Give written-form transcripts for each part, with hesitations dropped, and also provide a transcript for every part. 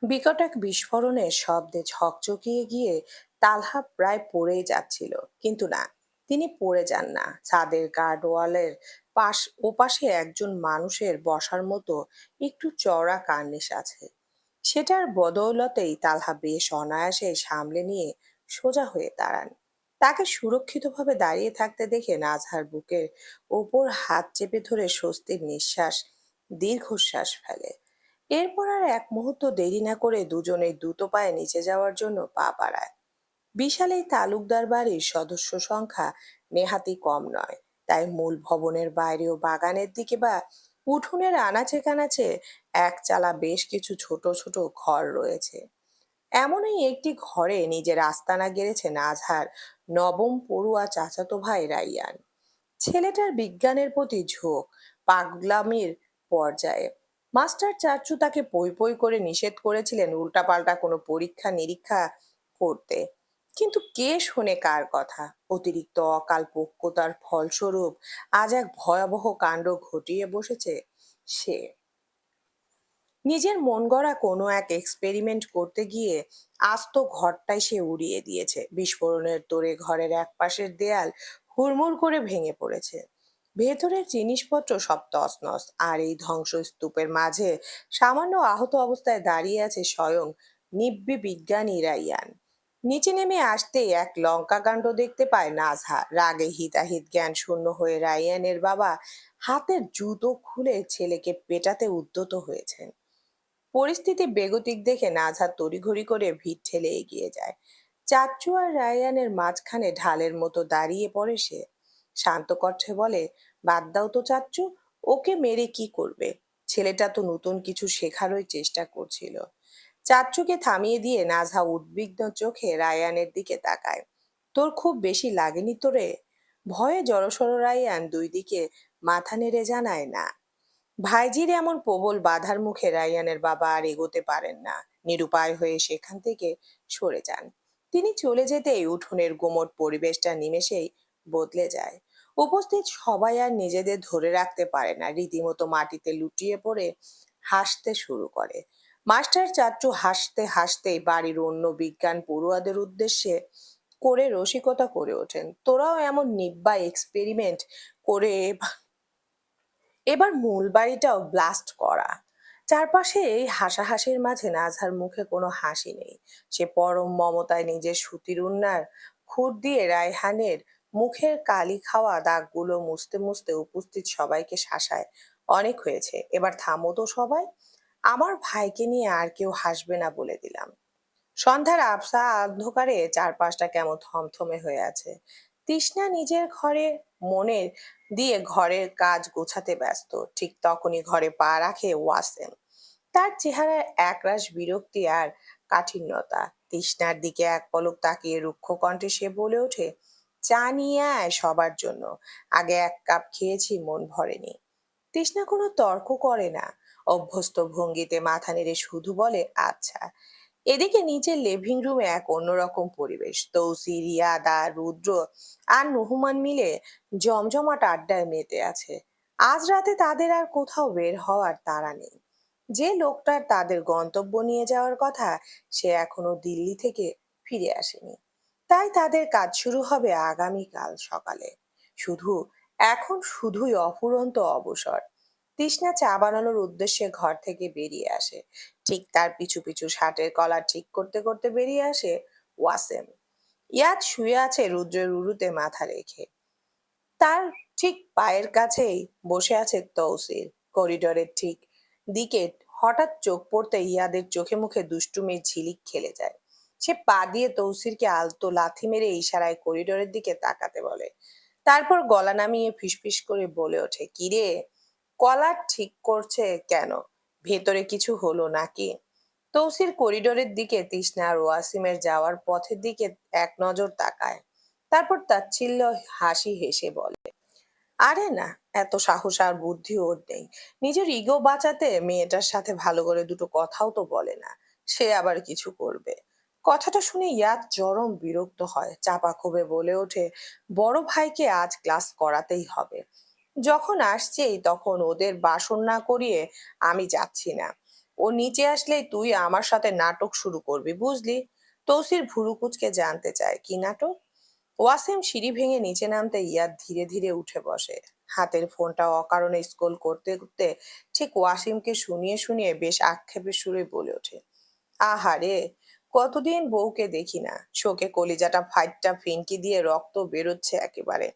বিকট এক বিস্ফোরণের শব্দে ঝকচকিয়ে গিয়ে তালহা প্রায় পড়েই যাচ্ছিল, কিন্তু না, তিনি পড়ে যান না। ছাদের গার্ডওয়ালের ওপাশে একজন মানুষের বসার মতো একটু চওড়া কার্নিশ আছে। সেটার বদৌলতেই তালহা বেশ অনায়াসে সামলে নিয়ে সোজা হয়ে দাঁড়ান। তাকে সুরক্ষিতভাবে দাঁড়িয়ে থাকতে দেখে নাজহার বুকের ওপর হাত চেপে ধরে স্বস্তির নিঃশ্বাস, দীর্ঘশ্বাস ফেলে। এরপর আর এক মুহূর্ত দেরি না করে দুজনে দ্রুত পায়ে নিচে যাওয়ার জন্য পা বাড়ায়। বিশাল এই তালুকদার বাড়ির সদস্য সংখ্যা নেহাতি কম নয়, তাই মূল ভবনের বাইরে ও বাগানের দিকে বা উঠোনের আনাচে কানাচে একচালা বেশ কিছু ছোট ছোট ঘর রয়েছে। এমনই একটি ঘরে নিজের আস্তানা গেড়েছে নাজহার নবম পড়ুয়া চাচাতো ভাই রাইয়ান। ছেলেটার বিজ্ঞানের প্রতি ঝোঁক পাগলামির পর্যায়ে। মাস্টার চাচু তাকে পই পই করে নিষেধ করেছিলেন উল্টাপাল্টা কোনো পরীক্ষা নিরীক্ষা করতে, কিন্তু কে শোনে কার কথা। অতিরিক্ত অকাল পক্কতার ফলস্বরূপ আজ এক ভয়াবহ কাণ্ড ঘটিয়ে বসেছে সে। নিজের মন গড়া কোনো এক এক্সপেরিমেন্ট করতে গিয়ে আস্ত ঘরটাই সে উড়িয়ে দিয়েছে। বিস্ফোরণের তোড়ে ঘরের এক পাশের দেয়াল হুড়মুড় করে ভেঙে পড়েছে। ভেতরের জিনিসপত্র সব তছনছ, আর এই ধ্বংসস্তূপের মাঝে সামান্য আহত অবস্থায় দাঁড়িয়ে আছে স্বয়ং নিব্বি বিজ্ঞানী রাইয়ান। নিচে নেমে আসতেই এক লঙ্কা কাণ্ড দেখতে পায় নাজহা। রাগে হিতাহিত জ্ঞান শূন্য হয়ে রাইয়ানের বাবা হাতের জুতো খুলে ছেলেকে পেটাতে উদ্যত হয়েছেন। পরিস্থিতি বেগতিক দেখে নাজহাত তড়িঘড়ি করে ভিড় ঠেলে এগিয়ে যায়। চাচ্চু আর রায়ানের মাঝখানে ঢালের মতো দাঁড়িয়ে পড়ে সে। শান্ত কণ্ঠে বলে, বাদ দাও তো চাচ্চু, ওকে মেরে কি করবে? ছেলেটা তো নতুন কিছু শেখারই চেষ্টা করছিল। চাচ্চুকে থামিয়ে দিয়ে নাজহা উদ্বিগ্ন চোখে রায়ানের দিকে তাকায়। তোর খুব বেশি লাগেনি তো রে? ভয়ে জড়সড় রায়ান দুই দিকে মাথা নেড়ে জানায়, না। ভাইজির এমন প্রবল বাধার মুখে রাইয়ানের বাবা আর এগোতে পারেন না। নিরুপায় হয়ে সেখান থেকে সরে যান। তিনি চলে যেতেই উঠোনের গুমট পরিবেশটা নিমেষেই বদলে যায়। উপস্থিত সবাই আর নিজেদের ধরে রাখতে পারে না, রীতিমতো মাটিতে লুটিয়ে পড়ে হাসতে শুরু করে। মাস্টার চাচ্চু হাসতে হাসতেই বাড়ির অন্য বিজ্ঞান পড়ুয়াদের উদ্দেশ্যে করে রসিকতা করে ওঠেন, তোরাও এমন নিব্বা এক্সপেরিমেন্ট করে এবার মূল বাড়িটাও ব্লাস্ট করা। চারপাশে এই হাসাহাসির মাঝে নাজহার মুখে কোনো হাসি নেই। সে পরম মমতায় নিজের সুতির উন্নার খুঁট দিয়ে রায়হানের মুখের কালি খাওয়া দাগগুলো মুছতে মুছতে উপস্থিত সবাইকে শাসায়, অনেক হয়েছে, এবার থামো তো সবাই। আমার ভাইকে নিয়ে আর কেউ হাসবে না বলে দিলাম। সন্ধ্যার আবছা অন্ধকারে চারপাশটা কেমন থমথমে হয়ে আছে। তৃষ্ণা নিজের ঘরে মনের দিয়ে ঘরের কাজ গোছাতে ব্যস্ত। ঠিক তখনই ঘরে পা রাখে ওয়াসেম। তার চেহারায় একরাশ বিরক্তি আর কাঠিন্যতা। তৃষ্ণার দিকে এক পলক তাকিয়ে রুক্ষ কণ্ঠে সে বলে ওঠে, চা নিয়ে আয় সবার জন্য, আগে এক কাপ খেয়েছি, মন ভরেনি। তৃষ্ণা কোনো তর্ক করে না, অভ্যস্ত ভঙ্গিতে মাথা নেড়ে শুধু বলে, আচ্ছা। এদিকে নিচের লিভিং রুমে এক অন্যরকম পরিবেশ। তৌসি, রিয়াদা, রুদ্র আর নুহুমান মিলে জমজমাট আড্ডায় মেতে আছে। আজ রাতে তাদের আর কোথাও বের হওয়ার তাড়া নেই। যে লোকটার তাদের গন্তব্য নিয়ে যাওয়ার কথা, সে এখনো দিল্লি থেকে ফিরে আসেনি। তাই তাদের কাজ শুরু হবে আগামীকাল সকালে। শুধু এখন শুধুই অফুরন্ত অবসর। তৃষ্ণা চা বানানোর উদ্দেশ্যে ঘর থেকে বেরিয়ে আসে। ঠিক তার পিছু পিছু শার্টের কলার ঠিক করতে করতে বেরিয়ে আসে ওয়াসেম। ইয়াদ শুয়ে আছে রুদ্রের উরুতে মাথা রেখে। তার ঠিক পায়ের কাছেই বসে আছে তৌসির। করিডোরের ঠিক দিকে হঠাৎ চোখ পড়তে ইয়াদের চোখে মুখে দুষ্টুমির ঝিলিক খেলে যায়। সে পা দিয়ে তৌসিরকে আলতো লাথি মেরে ইশারায় করিডোরের দিকে তাকাতে বলে। তারপর গলা নামিয়ে ফিসফিস করে বলে ওঠে, কিরে, কলার ঠিক করছে কেন? ভেতরে কিছু হলো নাকি? তৌসির করিডোরের দিকে তৃষ্ণা আর ওয়াসিমের যাওয়ার পথের দিকে এক নজর তাকায়। তারপর তাচ্ছিল্য হাসি হেসে বলে, আরে না, এত সাহস আর বুদ্ধি ওর নেই। নিজের ইগো বাঁচাতে মেয়েটার সাথে ভালো করে দুটো কথাও তো বলে না, সে আবার কিছু করবে। কথাটা শুনে ইয়াদ চরম বিরক্ত হয়। চাপা ক্ষোভে বলে ওঠে, বড় ভাইকে আজ ক্লাস করাতেই হবে। যখন আসছেই তখন ওদের বাসন না করিয়ে আমি যাচ্ছি না। ও নিচে আসলেই তুই আমার সাথে নাটক শুরু করবি, বুঝলি? তৌসির ভুরু কুচকে জানতে চায়, কি নাটক? ওয়াসিম সিঁড়ি ভেঙে নিচে নামতে ইয়াদ ধীরে ধীরে উঠে বসে। হাতের ফোনটা অকারণে স্ক্রোল করতে করতে ঠিক ওয়াসিমকে শুনিয়ে শুনিয়ে বেশ আক্ষেপের সুরে বলে ওঠে, আহারে, কতদিন বউকে দেখি না, শোকে কলিজাটা ফাইটটা ফিনকি দিয়ে রক্ত বেরোচ্ছে একেবারে।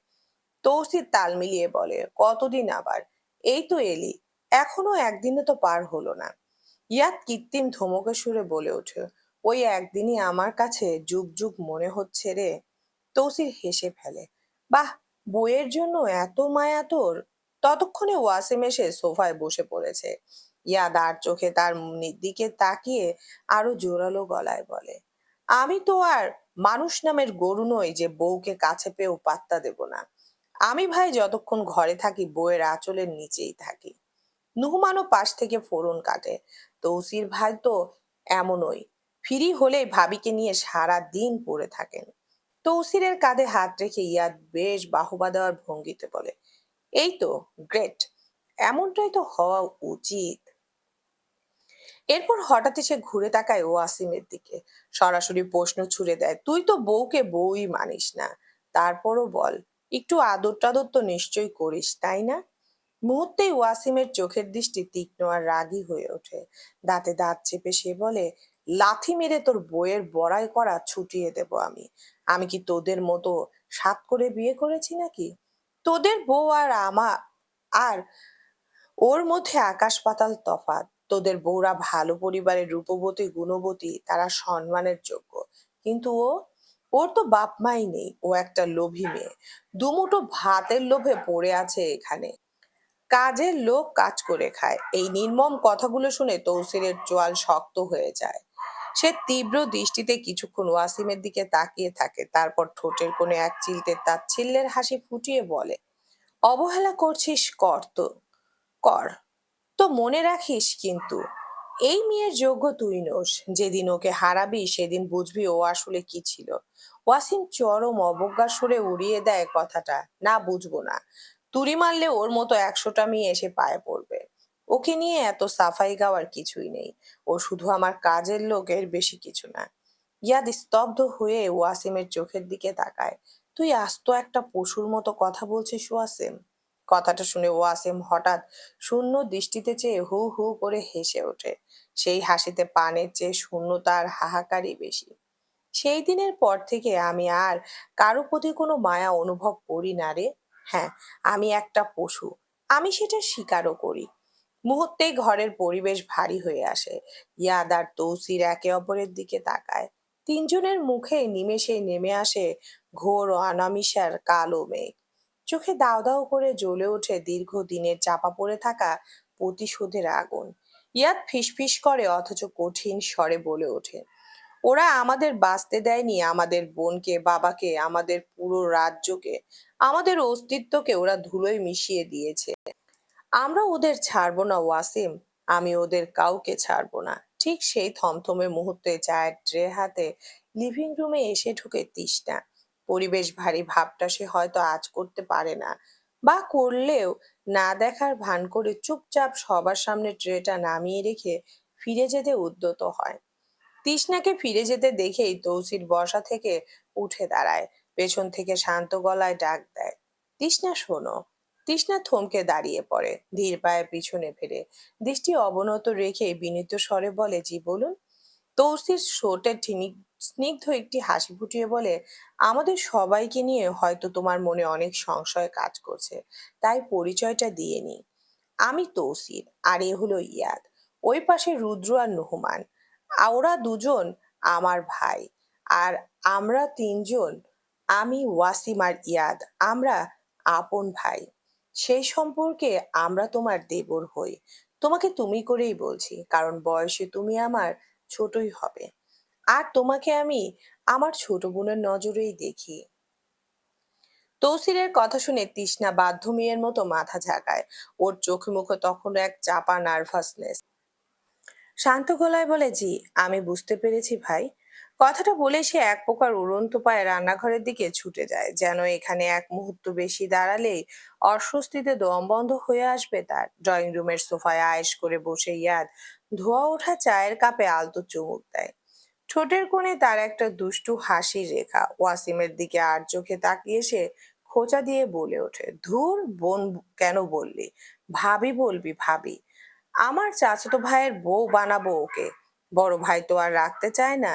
তৌসির তাল মিলিয়ে বলে, কতদিন আবার? এই তো এলি, এখনো একদিনও তো পার হলো না। ইয়াদ কৃত্রিম ধমকের সুরে বলে ওঠে, ওই একদিনই আমার কাছে যুগ যুগ মনে হচ্ছে রে। তৌসির হেসে ফেলে, বাহ, বইয়ের জন্য এত মায়া তোর। ততক্ষণে ওয়াসিম এসে সোফায় বসে পড়েছে। ইয়াদ আর চোখে তার দিকে তাকিয়ে আরো জোরালো গলায় বলে, আমি তো আর মানুষ নামের গরু নই যে বউকে কাছে পেয়েও পাত্তা দেব না। আমি ভাই যতক্ষণ ঘরে থাকি বউয়ের আঁচলের নিচেই থাকি। নুহমানও পাশ থেকে ফোড়ন কাটে, তৌসির ভাই তো এমনই, ফ্রি হলেই ভাবিকে নিয়ে সারা দিন পড়ে থাকেন। তৌসিরের কাঁধে হাত রেখে ইয়াদ বেশ বাহবা দেওয়ার ভঙ্গিতে বলে, এই তো, গ্রেট, এমনটাই তো হওয়া উচিত। এরপর হঠাৎ সে ঘুরে তাকায় ওয়াসিমের দিকে, সরাসরি প্রশ্ন ছুড়ে দেয়, তুই তো বউকে বউই মানিস না, তারপরও বল, একটু আদর টাদর তো নিশ্চয়ই করিস, তাই না? মুহূর্তেই ওয়াসিমের চোখের দৃষ্টি তীক্ষ্ণ আর রাগী হয়ে ওঠে। দাঁতে দাঁত চেপে সে বলে, লাথি মেরে তোর বইয়ের বড়াই করা ছুটিয়ে দেব আমি। আমি কি তোদের মতো সাত করে বিয়ে করেছি নাকি? তোদের বউ আর আর ওর মধ্যে আকাশ পাতাল তফাৎ। তোদের বউরা ভালো পরিবারের রূপবতী গুণবতী, তারা সম্মানের যোগ্য। কিন্তু ওর তো বাপ মাই নেই, ও একটা লোভী মেয়ে, দুমুঠো ভাতের লোভে পড়ে আছে এখানে। কাজের লোক কাজ করে খায়। এই নির্মম কথাগুলো শুনে তৌসিরের চোয়াল শক্ত হয়ে যায়। সে তীব্র দৃষ্টিতে কিছুক্ষণ ওয়াসিমের দিকে তাকিয়ে থাকে, তারপর ঠোঁটের কোণে এক চিলতে তাচ্ছিল্যের হাসি ফুটিয়ে বলে, অবহেলা করছিস, কর তো, কর। তো মনে রাখিস কিন্তু, এই মেয়ের যোগ্য তুই নোস। যেদিন ওকে হারাবি সেদিন বুঝবি ও আসলে কি ছিল। ওয়াসিম চরম অবজ্ঞার সুরে উড়িয়ে দেয় কথাটা, না, বুঝবো না। তুড়ি মারলে ওর মতো 100টা মেয়ে এসে পায়ে পড়বে। ওকে নিয়ে এত সাফাই গাওয়ার কিছুই নেই। ও শুধু আমার কাজের লোক, এর বেশি কিছু না। ইয়াদ স্তব্ধ হয়ে ওয়াসিমের চোখের দিকে তাকায়। তুই আস্ত একটা পশুর মতো কথা বলছিস ওয়াসিম। কথাটা শুনে ওয়াসিম হঠাৎ শূন্য দৃষ্টিতে চেয়ে হু হু করে হেসে ওঠে। সেই হাসিতে পানের চেয়ে শূন্যতা আর হাহাকারই বেশি। সেই দিনের পর থেকে আমি আর কারো প্রতি কোনো মায়া অনুভব করি না রে। হ্যাঁ, আমি একটা পশু, আমি সেটা স্বীকারও করি। মুহূর্তেই ঘরের পরিবেশ ভারী হয়ে আসে। ইয়াদ আর তৌসির একে অপরের দিকে তাকায়। তিনজনের মুখে নিমেষে নেমে আসে ঘোর অনামিষার কালো মেঘ। চোখে দাও দাও করে জ্বলে ওঠে দীর্ঘদিনের চাপা পড়ে থাকা প্রতিশোধের আগুন। ইয়াদ ফিসফিস করে অথচ কঠিন স্বরে বলে ওঠে, ওরা আমাদের বাঁচতে দেয়নি, আমাদের বোনকে, বাবাকে, আমাদের পুরো রাজ্যকে, আমাদের অস্তিত্বকে ওরা ধুলোয় মিশিয়ে দিয়েছে। আমরা ওদের ছাড়বো না ওয়াসিম, আমি ওদের কাউকে ছাড়বো না। ঠিক সেই থমথমে মুহূর্তে চায়ের ট্রে হাতে লিভিং রুমে এসে ঢুকে তৃষ্ণা। পরিবেশ ভারী ভাবটা সে হয়তো আজ করতে পারে না, বা করলেও না দেখার ভান করে চুপচাপ সবার সামনে ট্রেটা নামিয়ে রেখে ফিরে যেতে উদ্যত হয়। তৃষ্ণাকে ফিরে যেতে দেখেই তৌসির বসা থেকে উঠে দাঁড়ায়, পেছন থেকে শান্ত গলায় ডাক দেয়, তৃষ্ণা শোনো। তৃষ্ণা থমকে দাঁড়িয়ে পড়ে, ধীর পায়ে পিছনে ফিরে দৃষ্টি অবনত রেখে বিনীত স্বরে বলে, জি বলুন। তৌসির ঠোঁটে স্নিগ্ধ একটি হাসি ফুটিয়ে বলে, আমাদের সবাইকে নিয়ে হয়তো তোমার মনে অনেক সংশয় কাজ করছে, তাই পরিচয়টা দিয়ে নি। আমি তৌসির, আর এ হলো ইয়াদ। ওই পাশে রুদ্র আর নুহমান, ওরা দুজন আমার ভাই। আর আমরা তিনজন, আমি, ওয়াসিম আর ইয়াদ, আমরা আপন ভাই। সেই সম্পর্কে আমরা তোমার দেবর হই। তোমাকে তুমি করেই বলছি, কারণ বয়সে তুমি আমার ছোটই হবে। আর তোমাকে আমি আমার ছোট বোনের নজরেই দেখি। তৌসিরের কথা শুনে তৃষ্ণা বাধ্য মেয়ের মতো মাথা ঝাঁকায়। ওর চোখে মুখে তখন এক চাপা নার্ভাসনেস। শান্ত গলায় বলে, জি, আমি বুঝতে পেরেছি ভাই। কথাটা বলে সে এক প্রকার উড়ন্ত পায়ে রান্নাঘরের দিকে ছুটে যায়, যেন এখানে এক মুহূর্ত বেশি দাঁড়ালেই অস্বস্তিতে দম বন্ধ হয়ে আসবে তার। ড্রয়িং রুমের সোফায় আয়েশ করে বসে ইয়াদ ধোয়া ওঠা চায়ের কাপে আলতো চুমুক দেয়। ঠোঁটের কোণে তার একটা দুষ্টু হাসির রেখা। ওয়াসিমের দিকে আর চোখে তাকিয়ে সে খোঁচা দিয়ে বলে ওঠে, ধুর বোন, কেন বললি? ভাবি বলবি ভাবি। আমার চাচাতো ভাইয়ের বউ বানাবো ওকে। বড় ভাই তো আর রাখতে চায় না।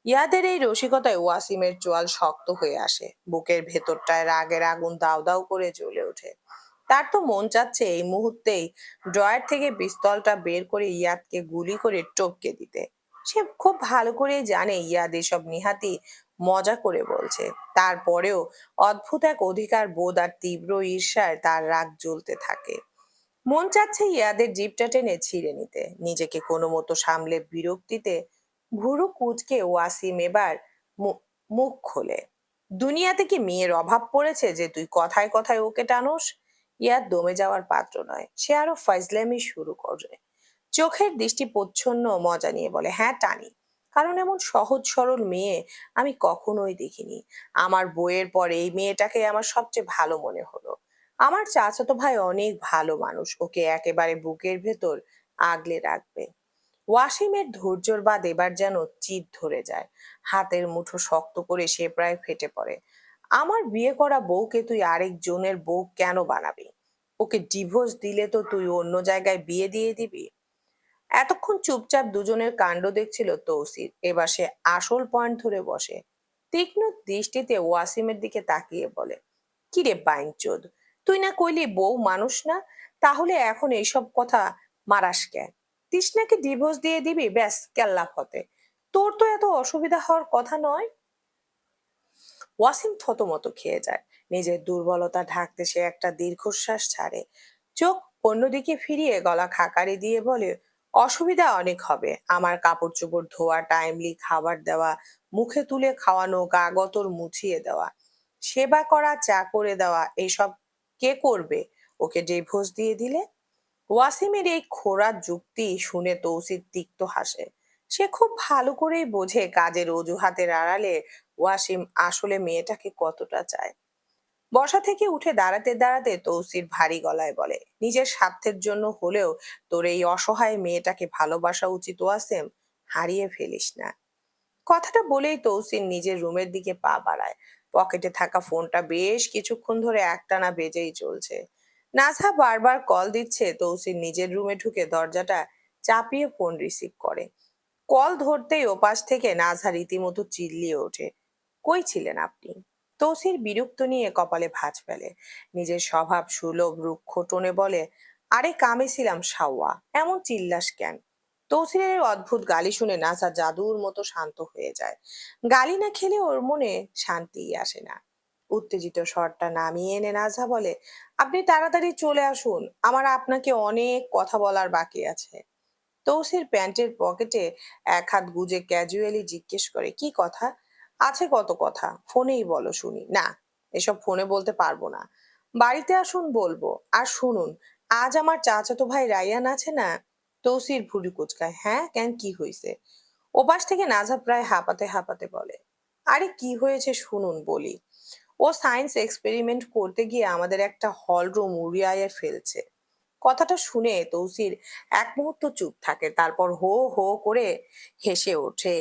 ইয়াদের এই রসিকতায় ওয়াসিমের চোয়াল শক্ত হয়ে আসে, বুকের ভেতরটায় রাগের আগুন দাউ দাউ করে জ্বলে ওঠে। তার তো মন চাচ্ছে এই মুহূর্তেই ড্রয়ার থেকে পিস্তলটা বের করে ইয়াদকে গুলি করে টপকে দিতে। সে খুব ভালো করেই জানে ইয়াদ এসব নিহাতি মজা করে বলছে। তারপরেও অদ্ভুত এক অধিকার বোধ আর তীব্র ঈর্ষায় তার রাগ জ্বলতে থাকে। মন চাচ্ছে ইয়াদের জিভটা টেনে ছিঁড়ে নিতে। নিজেকে কোনো মতো সামলে বিরক্তিতে ভুরু কুঁচকে ওয়াসিম এবার মুখ খোলে, দুনিয়াতে কি মেয়ের অভাব পড়েছে যে তুই কথায় কথায় ওকে টানোস? ইয়াদ দমে যাওয়ার পাত্র নয়, সে আরো ফাজলামি শুরু করে। চোখের দৃষ্টি প্রচ্ছন্ন মজা নিয়ে বলে, হ্যাঁ টানি, কারণ এমন সহজ সরল মেয়ে আমি কখনোই দেখিনি। আমার বইয়ের পর এই মেয়েটাকে আমার সবচেয়ে ভালো মনে হলো। আমার চাচাতো ভাই অনেক ভালো মানুষ, ওকে একেবারে বুকের ভেতর আগলে রাখবে। ওয়াসিমের ধৈর্যর বাদ এবার যেন চিৎ ধরে যায়। হাতের মুঠো শক্ত করে সে প্রায় ফেটে পড়ে। আমার বিয়ে করা বউকে তুই আরেকজনের বউ কেন বানাবি? ওকে ডিভোর্স দিলে তো তুই অন্য জায়গায় বিয়ে দিয়ে দিবি। এতক্ষণ চুপচাপ দুজনের কাণ্ড দেখছিল তৌসির, এবার সে আসল পয়েন্ট ধরে বসে। তীক্ষ্ণ দৃষ্টিতে ওয়াসিমের দিকে তাকিয়ে বলে, কিরে বাইনচোদ, তুই না কইলি বউ মানুষ না? তাহলে এখন এইসব কথা মারাস কেন? তৃষ্ণাকে ডিভোর্স দিয়ে দিবি, ব্যাস কেল্লা ফতে। তোর তো এত অসুবিধা হওয়ার কথা নয়। ওয়াসিম থতমত খেয়ে যায়। নিজের দুর্বলতা ঢাকতে সে একটা দীর্ঘশ্বাস ছাড়ে। চোখ অন্যদিকে ফিরিয়ে গলা খাকারি দিয়ে বলে, অসুবিধা অনেক হবে। আমার কাপড় চোপড় ধোয়া, টাইমলি খাবার দেওয়া, মুখে তুলে খাওয়ানো, গা গতর মুছিয়ে দেওয়া, সেবা করা, চা করে দেওয়া, এইসব কে করবে ওকে ডিভোর্স দিয়ে দিলে? ওয়াসিমের এই খোঁড়া যুক্তি শুনে তৌসির তিক্ত হাসে। সে খুব ভালো করেই বোঝে কাজের অজুহাতের আড়ালে ওয়াসিম আসলে মেয়েটাকে কতটা চায়। বসা থেকে উঠে দাঁড়াতে দাঁড়াতে তৌসির ভারী গলায় বলে, নিজের স্বার্থের জন্য হলেও তোর এই অসহায় মেয়েটাকে ভালোবাসা উচিত ওয়াসিম, হারিয়ে ফেলিস না। কথাটা বলেই তৌসির নিজের রুমের দিকে পা বাড়ায়। পকেটে থাকা ফোনটা বেশ কিছুক্ষণ ধরে একটানা বেজেই চলছে। নাজহা বারবার কল দিচ্ছে। তৌসির নিজের রুমে ঢুকে দরজাটা চাপিয়ে ফোন রিসিভ করে। কল ধরতেই ওপাশ থেকে নাজহা রীতিমতো চিল্লিয়ে ওঠে, কই ছিলেন আপনি? তৌসির বিরক্ত নিয়ে কপালে ভাঁজ ফেলে। নিজের স্বভাব সুলভ রুক্ষ টোনে বলে, আরে কামে ছিলাম সাওয়া, এমন চিল্লাস কেন? তৌসিরের এই অদ্ভুত গালি শুনে নাজহা জাদুর মতো শান্ত হয়ে যায়। গালি না খেলে ওর মনে শান্তিই আসে না। উত্তেজিত স্বরটা নামিয়ে এনে নাজহা বলে, আপনি তাড়াতাড়ি চলে আসুন, আমার আপনাকে অনেক কথা বলার বাকি আছে। তৌসির প্যান্টের পকেটে এক হাত গুজে ক্যাজুয়ালি জিজ্ঞেস করে, কি কথা? আছে কত কথা, ফোনেই বলো শুনি। না, এসব ফোনে বলতে পারবো না, বাড়িতে আসুন বলবো। আর শুনুন, আজ আমার চাচাতো ভাই রায়ান আছে না? তৌসির ভুরু কুচকায়, হ্যাঁ কেন, কি হয়েছে? ওপাশ থেকে নাজা প্রায় হাঁপাতে হাঁপাতে বলে, আরে কি হয়েছে শুনুন বলি। ও সায়েন্স এক্সপেরিমেন্ট করতে গিয়ে আমাদের একটা হল রুম উড়িয়ে ফেলছে। কথাটা শুনে তৌসির এক মুহূর্ত চুপ থাকে, তারপর হো হো করে হেসে ওঠে।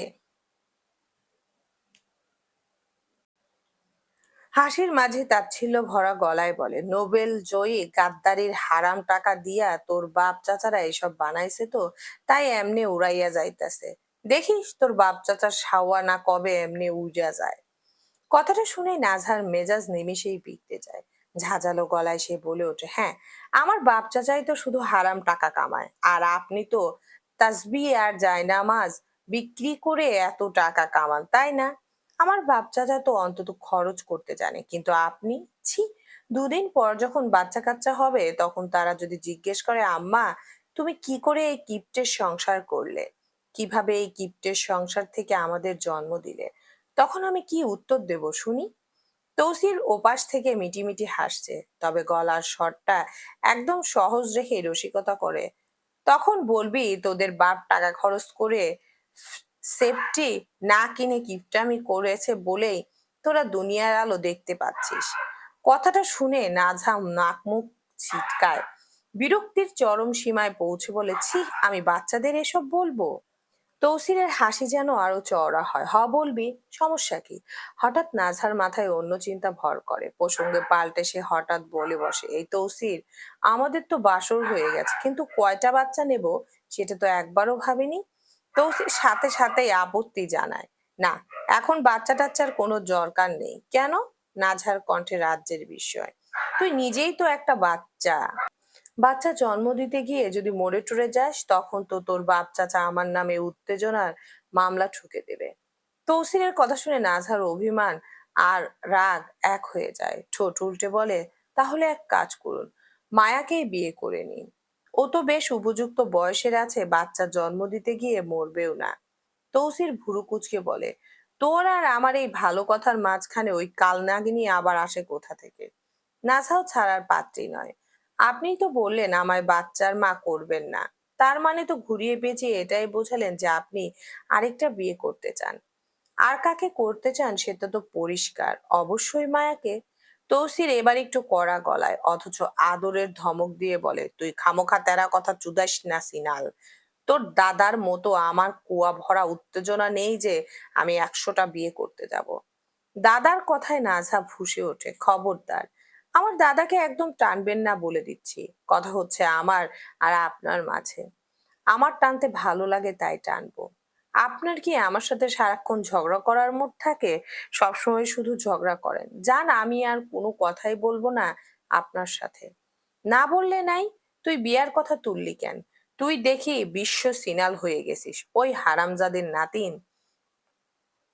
হাসির মাঝে তাচ্ছিল্য ভরা গলায় বলে, নোবেল জয়ী গাদ্দারির হারাম টাকা দিয়া তোর বাপ চাচারা এসব বানাইছে তো, তাই এমনি উড়াইয়া যাইতাছে। দেখিস তোর বাপ চাচার সাওয়া না কবে এমনি উড়িয়া যায়। কথাটা শুনে নাজহার মেজাজ নিমিষেই বিগড়ে যায়। ঝাঁঝালো গলায় সে বলে ওঠে, হ্যাঁ, আমার বাপ চাচাই তো শুধু হারাম টাকা কামায়, আর আপনি তো তাসবিহ আর জায়নামাজ বিক্রি করে এত টাকা কামান, তাই না? আমার বাপ চাচা তো অন্তত খরচ করতে জানে, কিন্তু আপনি, ছি। দুদিন পর যখন বাচ্চা কাচ্চা হবে তখন তারা যদি জিজ্ঞেস করে, আম্মা তুমি কি করে এই কিপ্টের সংসার করলে, কিভাবে এই কিপ্টের সংসার থেকে আমাদের জন্ম দিলে, তখন আমি কি উত্তর দেব শুনি? তৌসির ওপাশ থেকে মিটিমিটি হাসছে, তবে গলার স্বরটা একদম সহজ রেখে রসিকতা করে, তখন বলবি তোদের বাপ টাকা খরচ করে সেফটি না কিনে কিপটামি করেছে বলেই তোরা দুনিয়ার আলো দেখতে পাচ্ছিস। কথাটা শুনে নাঝাম নাক মুখ ছিটকায়, বিরক্তির চরম সীমায় পৌঁছে বলেছি, আমি বাচ্চাদের এসব বলবো? তৌসিরের হাসি যেন আরো চওড়া হয়। বলবি, সমস্যা কি? হঠাৎ নাঝার মাথায় অন্য চিন্তা ভর করে, প্রসঙ্গে পাল্টে সে হঠাৎ বলে বসে, এই তৌসির, আমাদের তো বাসর হয়ে গেছে, কিন্তু কয়টা বাচ্চা নেব সেটা তো একবারও ভাবিনি। তৌসির সাথে সাথেই আপত্তি জানায়, না, এখন বাচ্চা টাচ্চার কোনো দরকার নেই। কেন? নাঝার কণ্ঠে রাজ্যের বিস্ময়। তুই নিজেই তো একটা বাচ্চা। বাচ্চা জন্ম দিতে গিয়ে যদি মরে টরে যাস, তখন তো তোর বাপ চাচা আমার নামে উত্তেজনার মামলা ঠুকে দেবে। তৌসিরের কথা শুনে নাঝার অভিমান আর রাগ এক হয়ে যায়। ঠোঁট উল্টে বলে, তাহলে এক কাজ করুন, মায়াকেই বিয়ে করে নিন। ও তো বেশ উপযুক্ত বয়সের আছে, বাচ্চা জন্ম দিতে গিয়ে মরবেও না। তৌসির ভুরু কুচকে বলে, তোর আর আমার এই ভালো কথার মাঝখানে ওই কালনাগিনী আবার আসে কোথা থেকে? নাছাও ছাড়ার পাত্রী নয়। আপনিই তো বললেন আমায় বাচ্চার মা করবেন না। তার মানে তো ঘুরিয়ে পেঁচিয়ে এটাই বোঝালেন যে আপনি আরেকটা বিয়ে করতে চান। আর কাকে করতে চান সেটা তো পরিষ্কার, অবশ্যই মায়াকে। তৌসির এবার একটু কড়া গলায় অথচ আদরের ধমক দিয়ে বলে, তুই খামোখা তেরা কথা চুদাইস না সিনাল। তোর দাদার মতো আমার কুয়া ভরা উত্তেজনা নেই যে আমি 100টা বিয়ে করতে যাব। দাদার কথায় নাঝা ফুঁসে ওঠে, খবরদার, আমার দাদাকে একদম টানবেন না বলে দিচ্ছি। কথা হচ্ছে আমার আর আপনার মাঝে। আমার টানতে ভালো লাগে তাই টানবো। আপনার কি আমার সাথে সারাক্ষণ ঝগড়া করার মুড থাকে? সবসময় শুধু ঝগড়া করেন। জান, আমি আর কোনো কথাই বলবো না আপনার সাথে। না বললে নাই, তুই বিয়ার কথা তুললি কেন? তুই দেখি বিশ্ব সিনাল হয়ে গেছিস, ওই হারামজাদের নাতিন।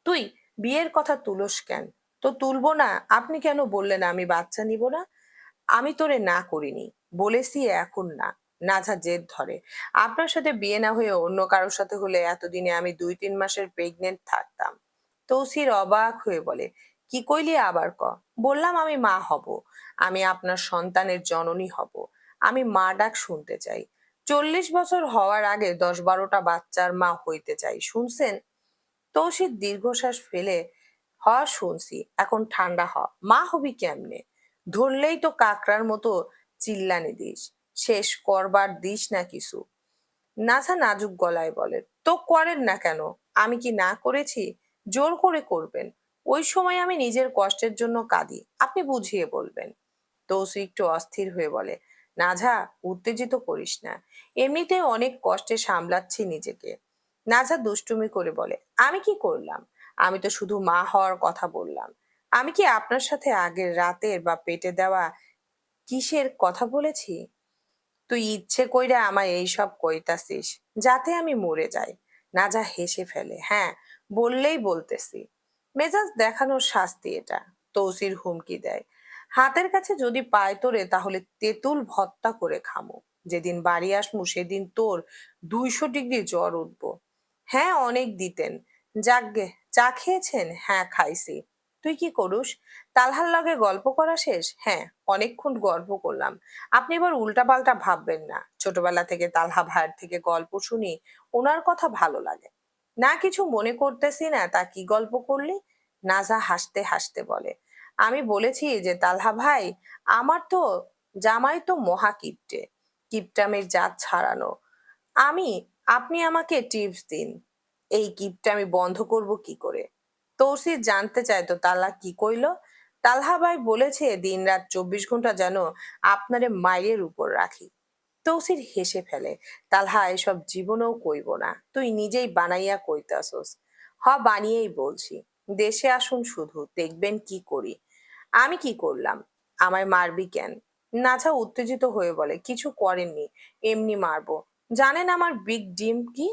তুই বিয়ের কথা তুলস কেন? তো তুলবো না। আপনি কেন বললেন আমি বাচ্চা নিব না? আমি তোরে না করিনি, বলেছি এখন না। নাঝা জেদ ধরে, আপনার সাথে বিয়ে না হয়ে অন্য কারোর সাথে হলে এতদিনে আমি 2-3 মাসের প্রেগনেন্ট থাকতাম। তৌসির অবাক হয়ে বলে, কি কইলি আবার ক? বললাম আমি মা হব, আমি আপনার সন্তানের জননী হব। আমি মা ডাক শুনতে চাই। 40 বছর হওয়ার আগে 10-12টা বাচ্চার মা হইতে চাই, শুনছেন? তৌসির দীর্ঘশ্বাস ফেলে, শুনছি, এখন ঠান্ডা হ। মা হবি কেমনে? ধরলেই তো কাকড়ার মতো চিল্লানি দিস, শেষ করবার দিস না কিছু। নাছা নাজুক গলায় বলে, তো করেন না কেন? আমি কি না করেছি? জোর করে করবেন। ওই সময় আমি নিজের কষ্টের জন্য কাঁদি, আপনি বুঝিয়ে বলবেন। তৌসি একটু অস্থির হয়ে বলে, নাঝা, উত্তেজিত করিস না, এমনিতে অনেক কষ্টে সামলাচ্ছি নিজেকে। নাঝা দুষ্টুমি করে বলে, আমি কি করলাম? আমি তো শুধু মা হওয়ার কথা বললাম। আমি কি আপনার সাথে আগের রাতের বা পেটে দেওয়া কিসের কথা বলেছি? তুই ইচ্ছে কইরা আমায় এইসব কইতাছিস যাতে আমি মরে যাই। নাজা হেসে ফেলে, হ্যাঁ, বললেই বলতেছি। মেজাজ দেখানোর শাস্তি এটা। তৌসির হুমকি দেয়, হাতের কাছে যদি পায় তোরে তাহলে তেঁতুল ভর্তা করে খামো। যেদিন বাড়ি আসমু সেদিন তোর 200 ডিগ্রি জ্বর উঠবো। হ্যাঁ, অনেক দিতেন। যাকগে, চা খেয়েছেন? হ্যাঁ, খাইছি। তুই কি করুস? তালহার লগে গল্প করা শেষ? হ্যাঁ, অনেকক্ষণ গল্প করলাম। আপনি এবার উল্টাপাল্টা ভাববেন না। ছোটবেলা থেকে তালহা ভাইয়ের থেকে গল্প শুনি, ওনার কথা ভালো লাগে। না, কিছু মনে করতেছি না, তা কি গল্প করলি? নাজা হাসতে হাসতে বলে, আমি বলেছি যে তালহা ভাই, আমার তো জামাই তো মহা কিপটে, কিপটামের জাত ছাড়ানো। আমি আপনি আমাকে টিপস দিন, এই কিপটামি বন্ধ করব কি করে? তৌসির জানতে চায় তো তালহা কি কইলো। তালহা ভাই বলেছে দিনরাত 24 ঘন্টা যেন আপনারে মায়ের উপর রাখি। তৌসির হেসে ফেলে, তালহা এসব জীবনেও কইব না, তুই নিজেই বানাইয়া কইতাছস। বানিয়েই বলছি। দেশে আসুন শুধু, দেখবেন কি করি। আমি কি করলাম? আমায় মারবি কেন? নাছা উত্তেজিত হয়ে বলে, কিছু করেননি, এমনি মারবো। জানেন আমার বিগ ডিম কি?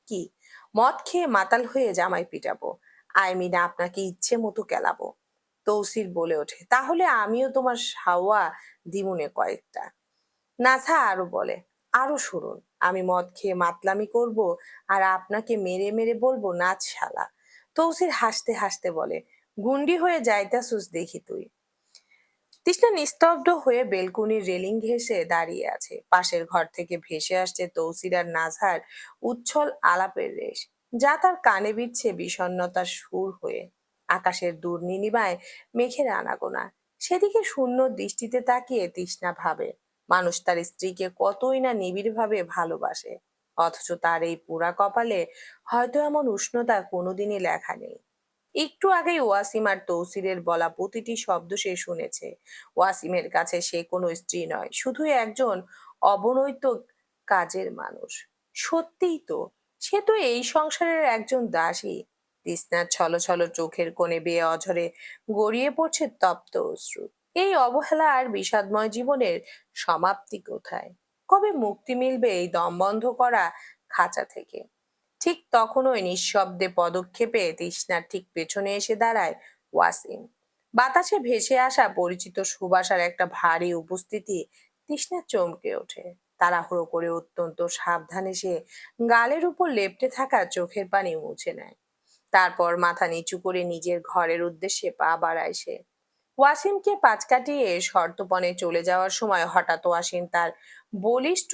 কি? মদ খেয়ে মাতাল হয়ে জামাই পিটাবো। আই মিন আপনাকে ইচ্ছে মতো কেলাবো। তৌসির বলে ওঠে, তাহলে আমিও তোমার সাওয়া দিমুনে কয়েকটা। নাছা আরো বলে, আরো শুনুন, আমি মদ খেয়ে মাতলামি করব আর আপনাকে মেরে মেরে বলবো নাচ শালা। তৌসির হাসতে হাসতে বলে, গুন্ডি হয়ে যাইতাছুস দেখি তুই। তৃষ্ণা নিস্তব্ধ হয়ে বেলকুনির রেলিং ঘেঁষে দাঁড়িয়ে আছে। পাশের ঘর থেকে ভেসে আসছে তৌসির আর নাজহার উচ্ছল আলাপের রেশ। যা তার কানে বিচ্ছে বিষণ্ণতার সুর হয়ে। আকাশের দূর নীলিমায় মেঘের আনাগোনা, সেদিকে শূন্য দৃষ্টিতে তাকিয়ে তৃষ্ণা ভাবে মানুষ তার স্ত্রীকে কতই না নিবিড়ভাবে ভালোবাসে, অথচ তার এই পোড়া কপালে হয়তো এমন উষ্ণতা কোনোদিনই লেখা নেই। একটু আগেই ওয়াসিম আর তৌসিরের বলা প্রতিটি শব্দ সে শুনেছে। ওয়াসিমের কাছে সে কোনো স্ত্রী নয়, শুধু একজন অবনৈত কাজের মানুষ। সত্যিই তো, সে তো এই সংসারের একজন দাসী। তৃষ্ণার ছলো ছলো চোখের কোণে বেয়ে অঝরে গড়িয়ে পড়ছে তপ্ত অশ্রু। এই অবহেলা আর বিষাদময় জীবনের সমাপ্তি কোথায়? কবে মুক্তি মিলবে এই দম বন্ধ করা খাঁচা থেকে? ঠিক তখনই নিঃশব্দে পদক্ষেপে তৃষ্ণার ঠিক পেছনে এসে দাঁড়ায় ওয়াসিম। বাতাসে ভেসে আসা পরিচিত সুবাসার একটা ভারী উপস্থিতি তৃষ্ণা চমকে ওঠে। তাড়াহুড়ো করে অত্যন্ত সাবধানে সে গালের উপর লেপ্টে থাকা চোখের পানি মুছে নেয়। তারপর মাথা নিচু করে নিজের ঘরের উদ্দেশ্যে পা বাড়ায় সে। ওয়াসিমকে পাশ কাটিয়ে সর্তপনে চলে যাওয়ার সময় হঠাৎ ওয়াসিম বলিষ্ঠ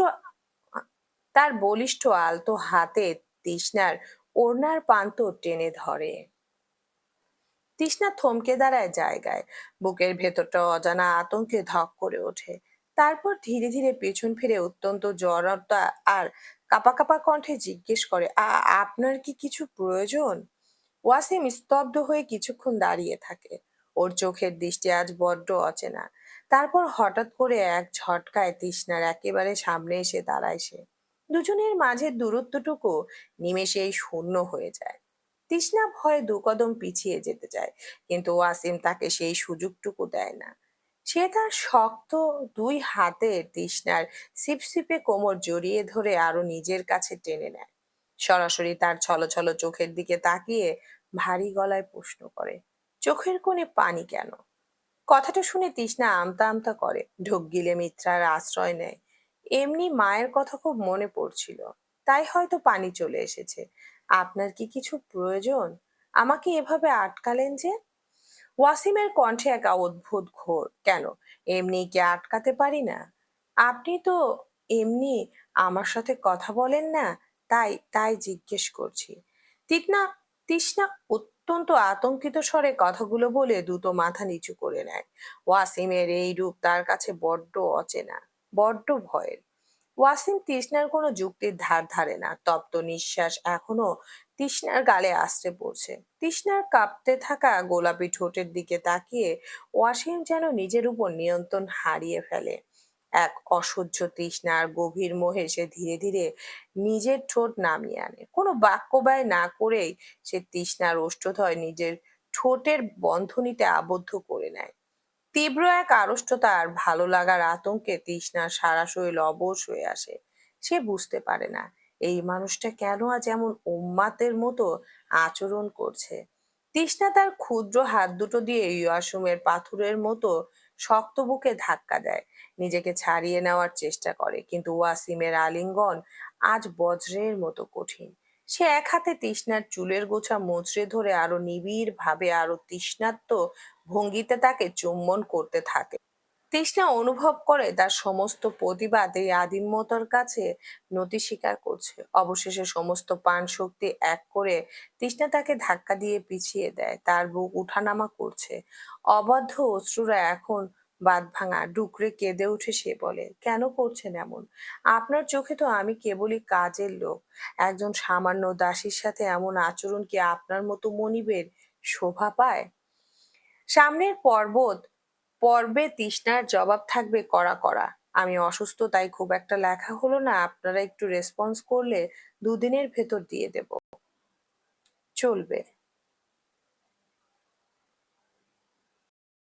বলিষ্ঠ আলতো হাতে তৃষ্ণার ওড়নার প্রান্ত টেনে ধরে। তৃষ্ণা থমকে দাঁড়ায় জায়গায়, বুকের ভেতরটা অজানা আতঙ্কে ধক করে ওঠে। তারপর ধীরে ধীরে পেছন ফিরে অত্যন্ত জড়তা আর কাঁপা কাঁপা কণ্ঠে জিজ্ঞেস করে, আপনার কি কিছু প্রয়োজন?" ওয়াসিম স্তব্ধ হয়ে কিছুক্ষণ দাঁড়িয়ে থাকে। ওর চোখের দৃষ্টি আজ বড্ড অচেনা। তারপর হঠাৎ করে এক ঝটকায় তৃষ্ণার একেবারে সামনে এসে দাঁড়ায় সে। দুজনের মাঝের দূরত্বটুকু নিমেষেই শূন্য হয়ে যায়। তৃষ্ণা ভয়ে দু কদম পিছিয়ে যেতে চায়, কিন্তু ওয়াসিম তাকে সেই সুযোগটুকু দেয় না। সে তার শক্ত দুই হাতে তৃষ্ণার সিপসিপে কোমর জড়িয়ে ধরে আরো নিজের কাছে টেনে নেয়। সরাসরি তার ছলছল চোখের দিকে তাকিয়ে ভারী গলায় প্রশ্ন করে, "চোখের কোণে পানি কেন?" কথাটা শুনে তৃষ্ণা আমতা আমতা করে, ঢোক গিলে মিত্রার আশ্রয় নেয়। "এমনি মায়ের কথা খুব মনে পড়ছিল, তাই হয়তো পানি চলে এসেছে। আপনার কি কিছু প্রয়োজন? আমাকে এভাবে আটকালেন যে?" ওয়াসিমের কণ্ঠে এক অদ্ভুত ঘোর। "কেন, এমনি কি আটকাতে পারি না? আপনি তো এমনি আমার সাথে কথা বলেন না, তাই তাই জিজ্ঞেস করছি।" তৃষ্ণা তৃষ্ণা অত্যন্ত আতঙ্কিত স্বরে কথাগুলো বলে দ্রুত মাথা নিচু করে নেয়। ওয়াসিমের এই রূপ তার কাছে বড্ড অচেনা, বড্ড ভয়ের। ওয়াসিম তৃষ্ণার কোনো যুক্তির ধার ধারে না। তপ্ত নিঃশ্বাস এখনো তৃষ্ণার গালে আশ্রে পড়ছে। তৃষ্ণার কাঁপতে থাকা গোলাপি ঠোঁটের দিকে তাকিয়ে ওয়াসিম যেন নিজের উপর নিয়ন্ত্রণ হারিয়ে ফেলে। এক অসহ্য তৃষ্ণার গভীর মোহে সে ধীরে ধীরে নিজের ঠোঁট নামিয়ে আনে। কোনো বাক্য ব্যয় না করেই সে তৃষ্ণার ওষ্ঠদ্বয় নিজের ঠোঁটের বন্ধনীতে আবদ্ধ করে নেয়। তীব্র এক আড়ষ্টতা আর ভালো লাগার আতঙ্কে তৃষ্ণার সারা শরীর অবশ হয়ে আসে। সে বুঝতে পারে না এই মানুষটা কেন আজ এমন উন্মাদের মতো আচরণ করছে। তৃষ্ণা তার ক্ষুদ্র হাত দুটো দিয়ে ইয়াসুমের পাথরের মতো শক্ত বুকে ধাক্কা দেয়, নিজেকে ছাড়িয়ে নেওয়ার চেষ্টা করে, কিন্তু ওয়াসিমের আলিঙ্গন আজ বজ্রের মতো কঠিন। সে এক হাতে তৃষ্ণার চুলের গোছা মুচড়ে ধরে আরো নিবিড় ভাবে, আরো তৃষ্ণাত্ম ভঙ্গিতে তাকে চুম্বন করতে থাকে। তৃষ্ণা অনুভব করে তার সমস্ত প্রতিবাদ এই আদিমতার কাছে নতি স্বীকার করছে। অবশেষে সমস্ত প্রাণ শক্তি এক করে তৃষ্ণা তাকে ধাক্কা দিয়ে পিছিয়ে দেয়। তার বুক উঠানামা করছে, অবাধ্য অশ্রুরা এখন বাঁধ ভাঙা। ডুকরে কেঁদে উঠে সে বলে, "কেন করছেন এমন? আপনার চোখে তো আমি কেবলই কাজের লোক। একজন সামান্য দাসীর সাথে এমন আচরণ কি আপনার মতো মনিবের শোভা পায়?" সামনের পর্বে তৃষ্ণার জবাব থাকবে কড়া কড়া, "আমি অসুস্থ, তাই খুব একটা লেখা হলো না, আপনারা একটু রেসপন্স করলে 2 দিনের ভেতর দিয়ে দেব। চলবে?"